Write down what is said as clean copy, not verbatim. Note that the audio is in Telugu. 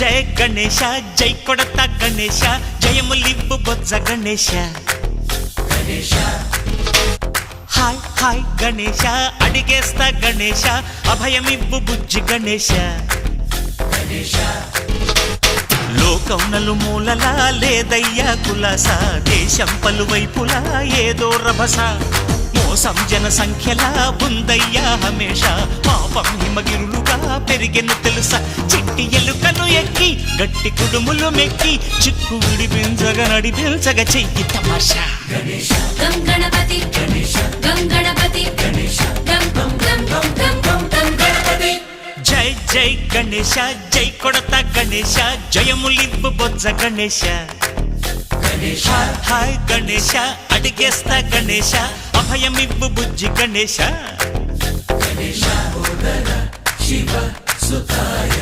జయ గణేశ జై కొడత గణేశ జయములివ్వు బొజ్జ గణేశ హాయ్ హాయ్ గణేశ అడిగేస్తా గణేశ అభయమివ్వు బుజ్జి గణేశ లోకం నలుమూలలా లేదయ్యా కులాస దేశం పలువైపులా ఏదో రభస మోసం జన సంఖ్యలా ఉందయ్యా హమేష పాపం హిమగిరులుగా పెరిగెను తెలుసా చిట్టి ఎలుకను ఎక్కి గట్టి కుడుములు మెక్కి చిక్కు విడిపించగా నడిపించగా చెయ్యి తమాషా గం గణపతి గం గణపతి గం గం గం గం గం గం గణపతి జై జై గణేశ జై కొడత గణేశ జయములివ్వు బొజ్జ గణేశ హాయ్ గణేశ అడిగేస్తా గణేశ అభయమివ్వు బుజ్జి గణేశ శివ సుతాయ